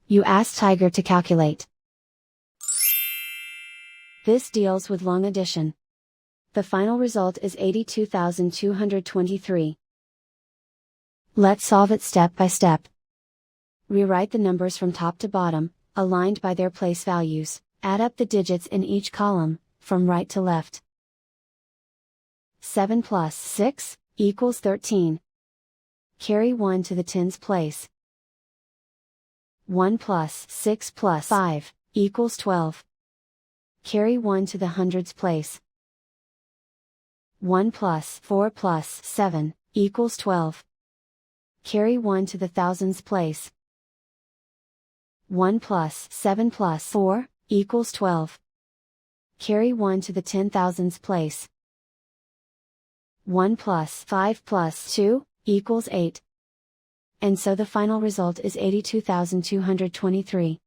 You ask Tiger to calculate. This deals with long addition. The final result is 82,223. Let's solve it step by step. Rewrite the numbers from top to bottom, aligned by their place values, add up the digits in each column, from right to left. 7 plus 6 equals 13. Carry 1 to the tens place. 1 plus 6 plus 5 equals 12. Carry 1 to the hundreds place. 1 plus 4 plus 7 equals 12. Carry 1 to the thousands place. 1 plus 7 plus 4 equals 12. Carry 1 to the 10,000s place. 1 plus 5 plus 2 equals 8. And so the final result is 82,223.